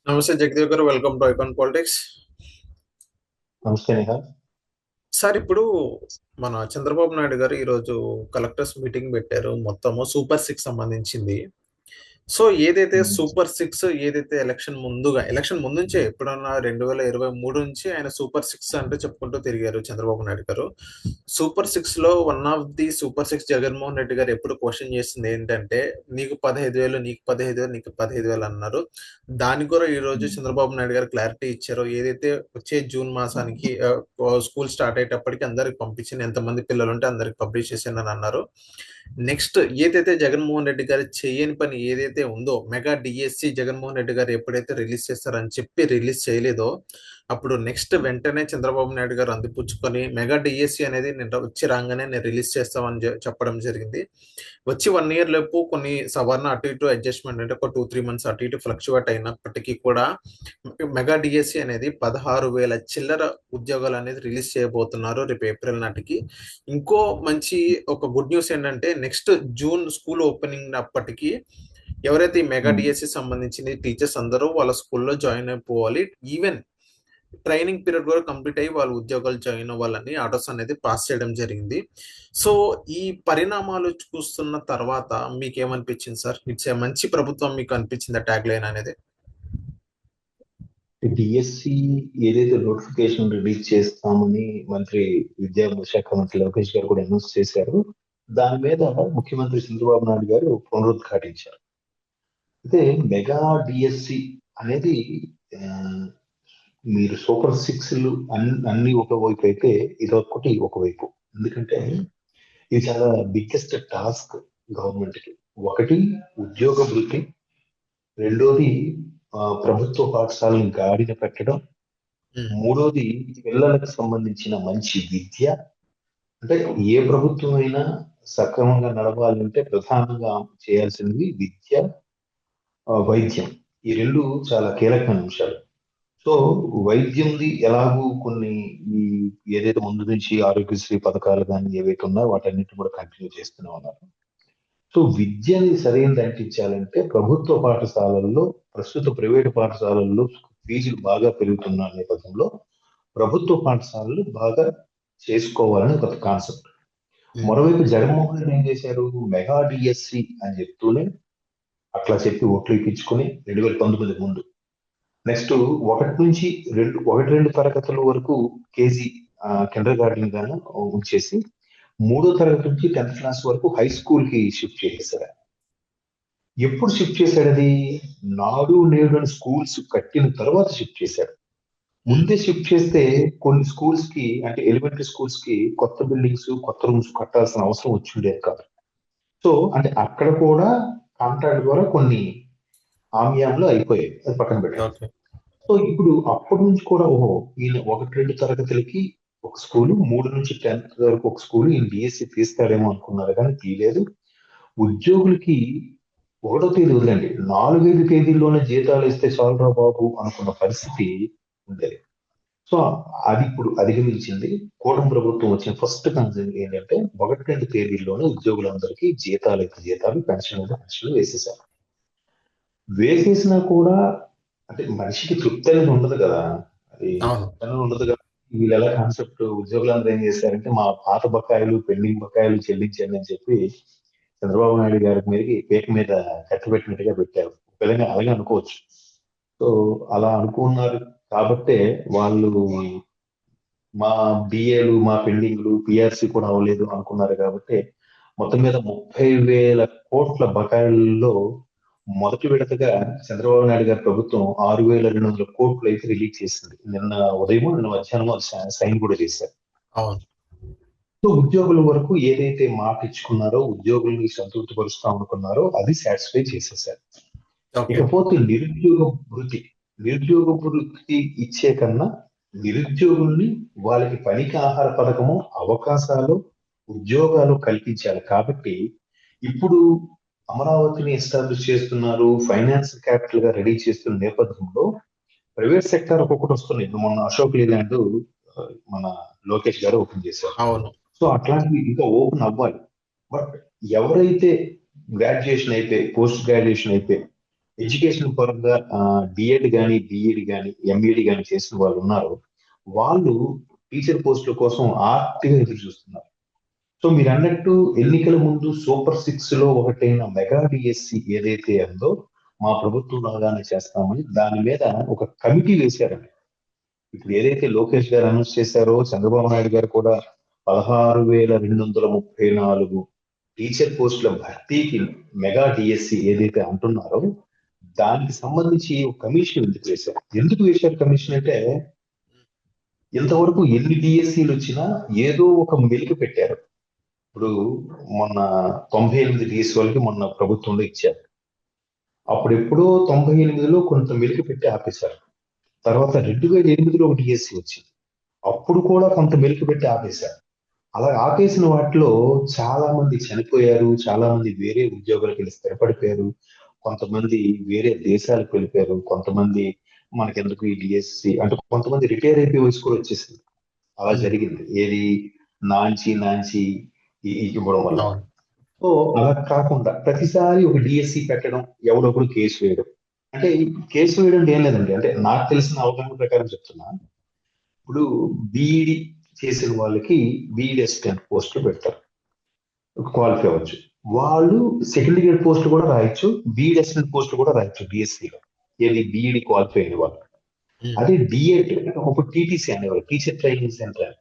నమస్తే జగదేవ్ గారు, welcome to icon politics. నమస్తే నిహాల్. సార్, ఇప్పుడు మన చంద్రబాబు నాయుడు గారు ఈరోజు కలెక్టర్స్ మీటింగ్ పెట్టారు. మొత్తము సూపర్ సిక్స్ సంబంధించింది. సో ఏదైతే సూపర్ సిక్స్, ఏదైతే ఎలక్షన్ ముందు నుంచే ఎప్పుడన్నా 2023 నుంచి ఆయన సూపర్ సిక్స్ అంటే చెప్పుకుంటూ తిరిగారు చంద్రబాబు నాయుడు గారు. సూపర్ సిక్స్ లో one of the super six Jaganmohan Reddy గారు ఎప్పుడు క్వశ్చన్ చేసింది ఏంటంటే, నీకు 15,000, నీకు 15,000, నీకు 15,000 అన్నారు. దానికి కూడా ఈ రోజు చంద్రబాబు నాయుడు గారు క్లారిటీ ఇచ్చారు. ఏదైతే వచ్చే జూన్ మాసానికి స్కూల్ స్టార్ట్ అయ్యేటప్పటికి అందరికి పంపించింది, ఎంతమంది పిల్లలు ఉంటే అందరికి పబ్లిష్ చేసింది అని అన్నారు. నెక్స్ట్ ఏదైతే జగన్మోహన్ రెడ్డి గారు చేయని పని ఏదైతే ఉందో, మెగా డిఎస్సి జగన్మోహన్ రెడ్డి గారు ఎప్పుడైతే రిలీజ్ చేస్తారని చెప్పి రిలీజ్ చేయలేదో, అప్పుడు నెక్స్ట్ వెంటనే చంద్రబాబు నాయుడు గారు అందిపుచ్చుకొని మెగా డిఎస్సి అనేది నేను వచ్చి రాగానే నేను రిలీజ్ చేస్తామని చెప్పడం జరిగింది. వచ్చి 1 year లోపు కొన్ని సవరణ అటు ఇటు అడ్జస్ట్మెంట్ అంటే ఒక 2-3 months అటు ఇటు ఫ్లక్చువేట్ అయినప్పటికీ కూడా మెగా డిఎస్సి అనేది 16,000 చిల్లర ఉద్యోగాలు అనేది రిలీజ్ చేయబోతున్నారు రేపు ఏప్రిల్ నాటికి. ఇంకో మంచి ఒక గుడ్ న్యూస్ ఏంటంటే, నెక్స్ట్ జూన్ స్కూల్ ఓపెనింగ్ అప్పటికి ఎవరైతే ఈ మెగా డిఎస్సి సంబంధించిన టీచర్స్ అందరూ వాళ్ళ స్కూల్లో జాయిన్ అయిపోవాలి. ఈవెన్ ట్రైనింగ్ పీరియడ్ కూడా కంప్లీట్ అయ్యి వాళ్ళ ఉద్యోగాలు జాయిన్ అవ్వాలని ఆర్డర్స్ అనేది పాస్ చేయడం జరిగింది. సో ఈ పరిణామాలు చూస్తున్న తర్వాత మీకు ఏమనిపించింది సార్? ఇట్స్ ఏ మంచి ప్రభుత్వం మీకు అనిపించింది ట్యాగ్ లైన్ అనేది? డిఎస్సి ఏదైతే నోటిఫికేషన్ రిలీజ్ చేస్తామని విద్యాశాఖ మంత్రి లోకేష్ గారు కూడా అనౌన్స్ చేశారు. దాని మీద ముఖ్యమంత్రి చంద్రబాబు నాయుడు గారు పునరుద్ఘాటించారు. అయితే మెగా డిఎస్సి అనేది ఆ, మీరు సూపర్ సిక్స్ అన్ని ఒకవైపు అయితే ఇదొక్కటి ఒకవైపు. ఎందుకంటే ఇది చాలా బిగ్గెస్ట్ టాస్క్ గవర్నమెంట్ కి. ఒకటి ఉద్యోగ వృద్ధి, రెండోది ప్రభుత్వ పాఠశాలను గాడిన పెట్టడం, మూడోది పిల్లలకు సంబంధించిన మంచి విద్య. అంటే ఏ ప్రభుత్వం అయినా సక్రమంగా నడవాలంటే ప్రధానంగా చేయాల్సినవి విద్య, వైద్యం. ఈ రెండు చాలా కీలకమైన అంశాలు. సో వైద్యంది ఎలాగూ కొన్ని ఈ ఏదైతే ముందు నుంచి ఆరోగ్యశ్రీ పథకాలు కానీ ఏవైతే ఉన్నాయో వాటన్నిటిని కూడా కంటిన్యూ చేస్తూనే ఉన్నారు. సో విద్యని సరైనది అంటించాలంటే ప్రభుత్వ పాఠశాలల్లో, ప్రస్తుత ప్రైవేటు పాఠశాలల్లో ఫీజులు బాగా పెరుగుతున్న నేపథ్యంలో ప్రభుత్వ పాఠశాలలు బాగా చేసుకోవాలని ఒక కాన్సెప్ట్. మరోవైపు జగన్మోహన్ రెడ్డి ఏం చేశారు? మెగా డిఎస్సి అని చెప్తూనే అట్లా చెప్పి ఓట్లు ఇప్పించుకొని 2019 ముందు నెక్స్ట్ ఒకటి రెండు తరగతుల వరకు కేజీ కిండర్ గార్డెన్ గాను ఉంచేసి, మూడో తరగతి నుంచి 10th క్లాస్ వరకు హై స్కూల్ కి షిఫ్ట్ చేశారు. ఎప్పుడు షిఫ్ట్ చేశాడు అది? నాడు నేడు అని స్కూల్స్ కట్టిన తర్వాత షిఫ్ట్ చేశాడు. ముందే షిఫ్ట్ చేస్తే కొన్ని స్కూల్స్ కి, అంటే ఎలిమెంటరీ స్కూల్స్ కి కొత్త బిల్డింగ్స్, కొత్త రూమ్స్ కట్టాల్సిన అవసరం వచ్చి ఉండేది కాదు. సో అంటే అక్కడ కూడా కాంట్రాక్ట్ ద్వారా కొన్ని ఆమ్యాలు అయిపోయాయి, అది పక్కన పెట్టారు. సో ఇప్పుడు అప్పటి నుంచి కూడా ఈయన 1-2 తరగతులకి ఒక స్కూలు, 3 నుంచి 10th వరకు ఒక స్కూలు, ఈయన డిఎస్సి తీస్తాడేమో అనుకున్నారు కానీ తీయలేదు. ఉద్యోగులకి 1వ తేదీ వదిలేండి, 4-5 తేదీల్లోనే జీతాలు ఇస్తే చాలురా బాబు అనుకున్న పరిస్థితి ఉండేది. సో అది ఇప్పుడు అధిగమించింది. కూటమి ప్రభుత్వం వచ్చిన ఫస్ట్ కన్సర్న్ ఏంటంటే 1-2 తేదీల్లోనే ఉద్యోగులందరికీ జీతాలు, పెన్షన్లు వేసేసారు. వేసేసినా కూడా అంటే మనిషికి తృప్తి అనేది ఉండదు కదా, అది ఉండదు కదా. వీళ్ళు ఎలా కాన్సెప్ట్, ఉద్యోగులందరూ ఏం చేశారంటే మా పాత బకాయిలు, పెండింగ్ బకాయిలు చెల్లించండి అని చెప్పి చంద్రబాబు నాయుడు గారి మీదకి పేక మీద కట్టబెట్టినట్టుగా పెట్టారు. ఒక విధంగా అలాగే అనుకోవచ్చు. సో అలా అనుకున్నారు కాబట్టే వాళ్ళు మా డిఏలు, మా పెండింగ్లు, పిఆర్సీ కూడా అవ్వలేదు అనుకున్నారు కాబట్టి మొత్తం మీద 30,000 కోట్ల బకాయిల్లో మొదటి విడతగా చంద్రబాబు నాయుడు గారి ప్రభుత్వం 6,200 కోట్లు అయితే రిలీజ్ చేసింది. నిన్న ఉదయం, నిన్న మధ్యాహ్నం సైన్ కూడా చేశారు. సో ఉద్యోగుల వరకు ఏదైతే మాట ఇచ్చుకున్నారో, ఉద్యోగుల్ని సంతృప్తి పరుస్తాం అనుకున్నారో అది సాటిస్ఫై చేసేసారు. ఇకపోతే నిరుద్యోగ వృత్తి ఇచ్చే కన్నా నిరుద్యోగుల్ని వాళ్ళకి పనికి ఆహార పథకము, అవకాశాలు, ఉద్యోగాలు కల్పించాలి. కాబట్టి ఇప్పుడు అమరావతిని ఎస్టాబ్లిష్ చేస్తున్నారు, ఫైనాన్స్ క్యాపిటల్ గా రెడీ చేస్తున్న నేపథ్యంలో ప్రైవేట్ సెక్టర్ ఒక్కొక్కటి వస్తుంది. మొన్న అశోక్ లేలాండ్ మన లోకేష్ గారు ఓపెన్ చేశారు. సో అట్లాంటివి ఇంకా ఓపెన్ అవ్వాలి. బట్ ఎవరైతే గ్రాడ్యుయేషన్ అయిపోయి, పోస్ట్ గ్రాడ్యుయేషన్ అయిపోయి ఎడ్యుకేషన్ పరంగా డిఎడ్ కానీ బిఈడి కానీ ఎంఈడి కానీ చేసిన వాళ్ళు ఉన్నారు. వాళ్ళు టీచర్ పోస్టుల కోసం ఆర్తిగా ఎదురు చూస్తున్నారు. సో మీరు అన్నట్టు ఎన్నికల ముందు సూపర్ సిక్స్ లో ఒకటైన మెగా డిఎస్సి ఏదైతే ఉందో మా ప్రభుత్వం లాగానే చేస్తామని దాని మీద ఒక కమిటీ వేశారండి. ఇప్పుడు ఏదైతే లోకేష్ గారు అనౌన్స్ చేశారో చంద్రబాబు నాయుడు గారు కూడా 16,234 టీచర్ పోస్టుల భర్తీకి మెగా డిఎస్సి ఏదైతే అంటున్నారో దానికి సంబంధించి ఒక కమిషన్ ఎందుకు వేశారు కమిషన్ అంటే ఇంతవరకు ఎన్ని డిఎస్సీలు వచ్చినా ఏదో ఒక మెలిక పెట్టారు. ఇప్పుడు మొన్న 98 డిఎస్సి వాళ్ళకి మొన్న ప్రభుత్వంలో ఇచ్చారు. అప్పుడెప్పుడో 98లో కొంత మెలిక పెట్టి ఆపేశారు. తర్వాత 2008లో ఒక డిఎస్సి వచ్చింది. అప్పుడు కూడా కొంత మెలిక పెట్టి ఆపేశారు. అలా ఆపేసిన వాటిలో చాలా మంది చనిపోయారు, చాలా మంది వేరే ఉద్యోగాలకు వెళ్ళి స్థిరపడిపోయారు, కొంతమంది వేరే దేశాలకు వెళ్ళిపోయారు, కొంతమంది మనకెందుకు ఈ డిఎస్సి అంటే కొంతమంది రిటైర్ అయిపోయి వయసు కూడా వచ్చేసింది. అలా జరిగింది. ఏది నాంచి ఇవ్వడం వల్ల. సో అలా కాకుండా ప్రతిసారి ఒక డిఎస్సి పెట్టడం, ఎవడొకడు కేసు వేయడం. అంటే కేసు వేయడం ఏం లేదండి, అంటే నాకు తెలిసిన అవగాహన ప్రకారం చెప్తున్నా. ఇప్పుడు బీఈడి చేసిన వాళ్ళకి బీఈడి అసిస్టెంట్ పోస్ట్ పెడతారు, క్వాలిఫై అవ్వచ్చు. వాళ్ళు సెకండ్ గ్రేడ్ పోస్ట్ కూడా రాయొచ్చు, బీఈడి అసిస్టెంట్ పోస్ట్ కూడా రాయొచ్చు డిఎస్సిలో. ఏది బీఈడి క్వాలిఫై అయిన వాళ్ళు. అదే డిఎడ్ ఒక టీటీసీ అనేవాళ్ళు, teacher training centre.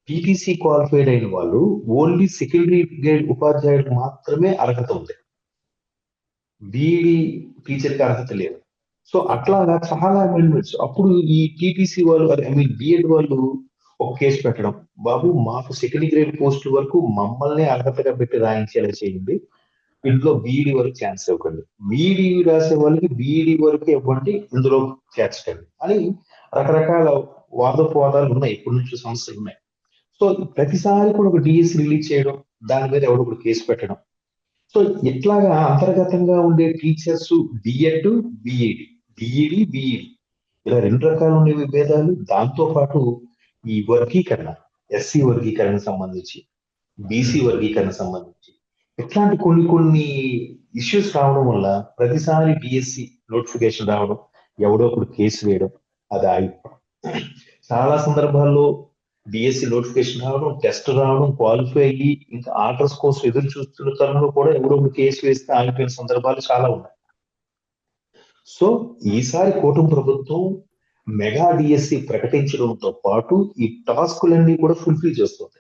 TTC qualified అయిన వాళ్ళు ఓన్లీ సెకండరీ గ్రేడ్ ఉపాధ్యాయులకు మాత్రమే అర్హత ఉంది, బీఈడి టీచర్ కి అర్హత లేదు. సో అట్లాగా చాలా అమెండ్మెంట్స్. అప్పుడు ఈ టీటీసీ వాళ్ళు ఐ మీన్ బిఎడ్ వాళ్ళు ఒక కేసు పెట్టడం, బాబు మాకు సెకండ్ గ్రేడ్ పోస్ట్ వరకు మమ్మల్ని అర్హతగా పెట్టి రాయించేలా చేయండి, ఇందులో బీఈడి వరకు ఛాన్స్ ఇవ్వకండి, బీఈడి రాసే వాళ్ళకి బీఈడి వరకు ఇవ్వండి, ఇందులో చేర్చకండి అని రకరకాల వాదోపవాదాలు ఉన్నాయి, ఇప్పటి నుంచి సమస్యలు ఉన్నాయి. సో ప్రతిసారి కూడా ఒక డిఎస్సి రిలీజ్ చేయడం, దాని మీద ఎవడో ఒకటి కేసు పెట్టడం. సో ఇట్లాగా అంతర్గతంగా ఉండే టీచర్స్ డిఎడ్ బిఈడి ఇలా రెండు రకాల ఉండే విభేదాలు, దాంతో పాటు ఈ వర్గీకరణ, ఎస్సీ వర్గీకరణ సంబంధించి, బీసీ వర్గీకరణ సంబంధించి ఇట్లాంటి కొన్ని ఇష్యూస్ రావడం వల్ల ప్రతిసారి డిఎస్సి నోటిఫికేషన్ రావడం, ఎవడో ఒకడు కేసు వేయడం, అది ఆగిపోవడం. చాలా సందర్భాల్లో డిఎస్సి నోటిఫికేషన్ రావడం, టెస్ట్ రావడం, క్వాలిఫై అయ్యి ఇంకా ఆర్డర్స్ కోసం ఎదురు చూస్తున్న తరుణంలో కూడా ఎవరో ఒక కేసు వేస్తే ఆగిపోయిన సందర్భాలు చాలా ఉన్నాయి. సో ఈసారి కూటమి ప్రభుత్వం మెగా డిఎస్సి ప్రకటించడంతో పాటు ఈ టాస్కులన్నీ కూడా ఫుల్ఫిల్ చేస్తుంది.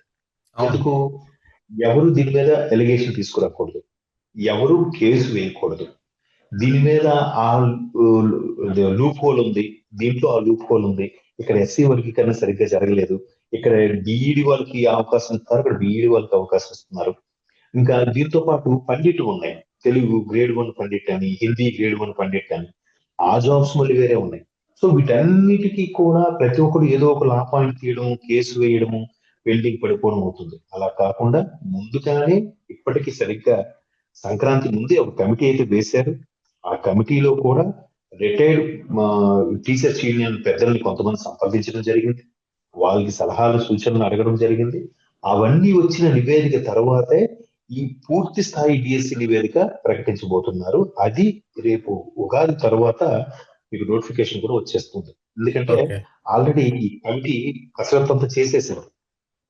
ఎందుకు? ఎవరు దీని మీద ఎలిగేషన్ తీసుకురాకూడదు, ఎవరు కేసు వేయకూడదు, దీని మీద ఆ లూప్ హోల్ ఉంది, దీంట్లో ఆ లూప్ హోల్ ఉంది, ఇక్కడ ఎస్సీ వర్గీకరణ సరిగ్గా జరగలేదు, ఇక్కడ బీఈడి వాళ్ళకి అవకాశం ఇస్తున్నారు, ఇక్కడ బీఈడి వాళ్ళకి అవకాశం ఇస్తున్నారు. ఇంకా దీంతో పాటు పండిట్లు ఉన్నాయి, తెలుగు గ్రేడ్ 1 పండిట్ అని, హిందీ గ్రేడ్ 1 పండిట్ అని, ఆ జాబ్స్ మళ్ళీ వేరే ఉన్నాయి. సో వీటన్నిటికీ కూడా ప్రతి ఒక్కరు ఏదో ఒక లాపాన్ని తీయడం, కేసు వేయడము, పెండింగ్ పడిపోవడం అవుతుంది. అలా కాకుండా ముందుగానే ఇప్పటికీ సరిగ్గా సంక్రాంతి ముందే ఒక కమిటీ అయితే వేశారు. ఆ కమిటీలో కూడా రిటైర్డ్ టీచర్స్ యూనియన్ పెద్దల్ని కొంతమంది సంప్రదించడం జరిగింది, వాళ్ళకి సలహాలు సూచనలు అడగడం జరిగింది. అవన్నీ వచ్చిన నివేదిక తర్వాతే ఈ పూర్తి స్థాయి డిఎస్సి నివేదిక ప్రకటించబోతున్నారు. అది రేపు ఉగాది తర్వాత మీకు నోటిఫికేషన్ కూడా వచ్చేస్తుంది. ఎందుకంటే ఆల్రెడీ ఈ కమిటీ కసరత్తు అంతా చేసేసారు,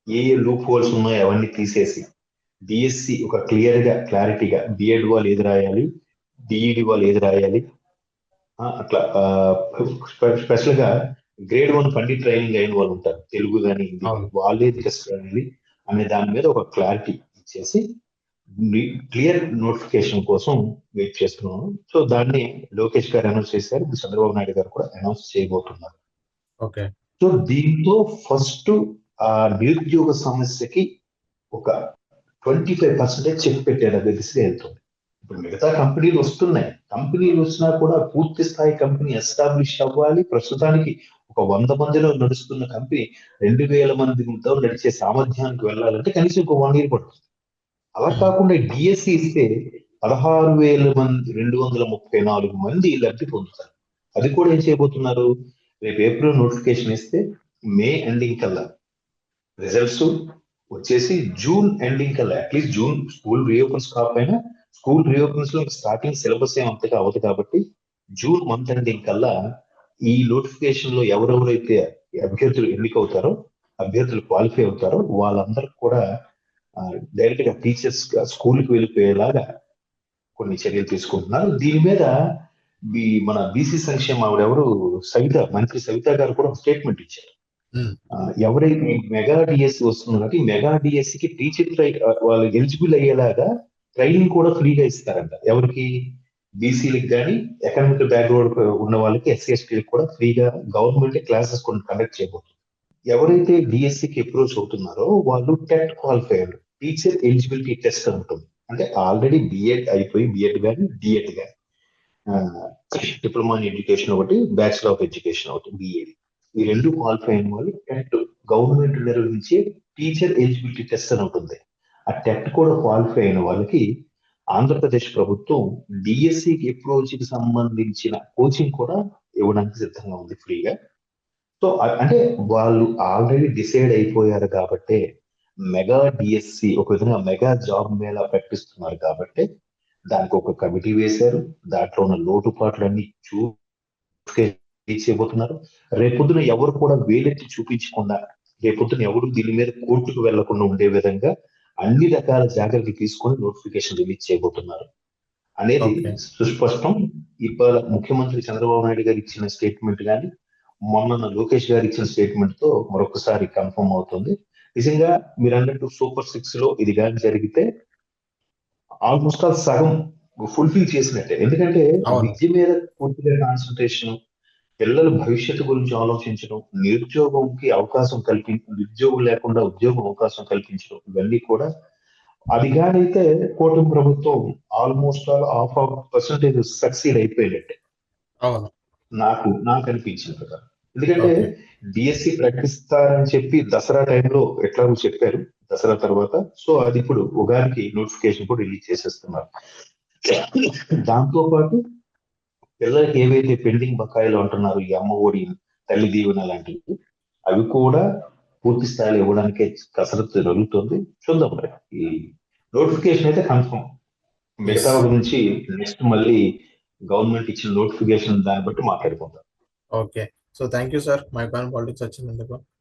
ఏ లూప్ హోల్స్ ఉన్నాయో అవన్నీ తీసేసి డిఎస్సి ఒక క్లారిటీగా బిఎడ్ వాళ్ళు ఏది రాయాలి, డిఈడి వాళ్ళు ఏది రాయాలి, అట్లా స్పెషల్ గా గ్రేడ్ 1 పండిట్ ట్రైనింగ్ అయిన వాళ్ళు ఉంటారు, తెలుగు కానీ హిందీ, వాళ్ళు ఏది టెస్ట్ రాయాలి అనే దాని మీద ఒక క్లారిటీ ఇచ్చేసి క్లియర్ నోటిఫికేషన్ కోసం వెయిట్ చేస్తున్నాను. సో దాన్ని లోకేష్ గారు అనౌన్స్ చేశారు, చంద్రబాబు నాయుడు గారు కూడా అనౌన్స్ చేయబోతున్నారు. సో దీంతో ఫస్ట్ ఆ నిరుద్యోగ సమస్యకి ఒక 25% చెక్ పెట్టే దిశగా వెళ్తుంది. ఇప్పుడు మిగతా కంపెనీలు వస్తున్నాయి, కంపెనీలు వచ్చినా కూడా పూర్తి స్థాయి కంపెనీ ఎస్టాబ్లిష్ అవ్వాలి. ప్రస్తుతానికి ఒక 100 మందిలో నడుస్తున్న కంపెనీ 2000 మందితో నడిచే సామర్థ్యానికి వెళ్ళాలంటే కనీసం ఒక 1 year పడుతుంది. అలా కాకుండా డిఎస్సి ఇస్తే 16,234 మంది లబ్ధి పొందుతారు. అది కూడా ఏం చేయబోతున్నారు, రేపు ఏప్రిల్ నోటిఫికేషన్ ఇస్తే మే ఎండింగ్ కల్లా రిజల్ట్స్ వచ్చేసి జూన్ ఎండింగ్ కల్లా, అట్లీస్ట్ జూన్ స్కూల్ రీఓపెన్స్ కాకపోయినా స్కూల్ రీఓపెన్స్ లో స్టార్టింగ్ సిలబస్ ఏమంతగా అవ్వదు కాబట్టి జూన్ మంత్ ఎండింగ్ కల్లా ఈ నోటిఫికేషన్ లో ఎవరెవరైతే అభ్యర్థులు ఎన్నికవుతారో, అభ్యర్థులు క్వాలిఫై అవుతారో వాళ్ళందరికి కూడా డైరెక్ట్ గా టీచర్స్ స్కూల్కి వెళ్ళిపోయేలాగా కొన్ని చర్యలు తీసుకుంటున్నారు. దీని మీద మన బీసీ సంక్షేమ ఆవిడెవరు మంత్రి సవిత గారు కూడా స్టేట్మెంట్ ఇచ్చారు. ఎవరైతే మెగా డిఎస్సి వస్తుంది కాబట్టి మెగా డిఎస్సి కి టీచర్ వాళ్ళు ఎలిజిబుల్ అయ్యేలాగా ట్రైనింగ్ కూడా ఫ్రీగా ఇస్తారంట. ఎవరికి? బీసీలకు కానీ ఎకనామిక్ బ్యాక్గ్రౌండ్ ఉన్న వాళ్ళకి, ఎస్సీ ఎస్టీలకు కూడా ఫ్రీగా గవర్నమెంట్ క్లాసెస్ కొన్ని కండక్ట్ చేయబోతుంది. ఎవరైతే డిఎస్సికి అప్రోచ్ అవుతున్నారో వాళ్ళు TET qualified teacher eligibility test ఉంటుంది. అంటే ఆల్రెడీ బిఎడ్ అయిపోయి, బిఎడ్ కానీ డిఎడ్ కానీ, డిప్లొమా ఇన్ ఎడ్యుకేషన్ ఒకటి, బ్యాచిలర్ ఆఫ్ ఎడ్యుకేషన్ ఒకటి, బిఎడ్, ఈ రెండు క్వాలిఫై అయిన వాళ్ళు టెట్ గవర్నమెంట్ నిర్వహించే టీచర్ ఎలిజిబిలిటీ టెస్ట్ అని ఉంటుంది. ఆ టెట్ కూడా క్వాలిఫై అయిన వాళ్ళకి ఆంధ్రప్రదేశ్ ప్రభుత్వం డిఎస్సికి అప్రోచ్ కి సంబంధించిన కోచింగ్ కూడా ఇవ్వడానికి సిద్ధంగా ఉంది ఫ్రీగా. సో అంటే వాళ్ళు ఆల్రెడీ డిసైడ్ అయిపోయారు కాబట్టి మెగా డిఎస్సి ఒక విధంగా మెగా జాబ్ మేళా ప్రకటిస్తున్నారు కాబట్టి దానికి ఒక కమిటీ వేశారు. దాంట్లో ఉన్న లోటుపాట్లన్నీ చేయబోతున్నారు. రేపొద్దున ఎవరు కూడా వేలెత్తి చూపించకుండా, రేపొద్దున ఎవరు దీని మీద కోర్టుకు వెళ్లకుండా ఉండే విధంగా అన్ని రకాల జాగ్రత్తలు తీసుకొని నోటిఫికేషన్ రిలీజ్ చేయబోతున్నారు అనేది సుస్పష్టం. ఇవాళ ముఖ్యమంత్రి చంద్రబాబు నాయుడు గారు ఇచ్చిన స్టేట్మెంట్ కానీ, మొన్న లోకేష్ గారు ఇచ్చిన స్టేట్మెంట్ తో మరొకసారి కన్ఫర్మ్ అవుతుంది. నిజంగా మీరు అన్నట్టు సూపర్ 6 లో ఇది కానీ జరిగితే ఆల్మోస్ట్ ఆల్ సగం ఫుల్ఫిల్ చేసినట్టే. ఎందుకంటే విద్య మీద పూర్తిగా కాన్సన్ట్రేషన్, పిల్లల భవిష్యత్తు గురించి ఆలోచించడం, నిరుద్యోగంకి అవకాశం నిరుద్యోగం లేకుండా ఉద్యోగం అవకాశం కల్పించడం, ఇవన్నీ కూడా అది కానైతే కూటమి ప్రభుత్వం ఆల్మోస్ట్ ఆల్ 50% సక్సీడ్ అయిపోయినట్టే నాకు అనిపించిన ప్రకారం. ఎందుకంటే డిఎస్సి ప్రకటిస్తారని చెప్పి దసరా టైంలో ఎట్లాగో చెప్పారు, దసరా తర్వాత. సో అది ఇప్పుడు ఉగాదికి నోటిఫికేషన్ కూడా రిలీజ్ చేసేస్తున్నారు. దాంతో పాటు పిల్లలకి ఏవైతే పెండింగ్ బకాయిలు అంటున్నారు, ఈ అమ్మ ఒడి, తల్లి దీవెన లాంటివి, అవి కూడా పూర్తి స్థాయిలో ఇవ్వడానికి కసరత్తు జరుగుతుంది. చూద్దాం మరి. ఈ నోటిఫికేషన్ అయితే కన్ఫర్మ్. మిగతా గురించి నెక్స్ట్ మళ్ళీ గవర్నమెంట్ ఇచ్చిన నోటిఫికేషన్ దాన్ని బట్టి మాట్లాడుకుంటాం. Okay. So thank you sir, my pan politics వచ్చినందుకు.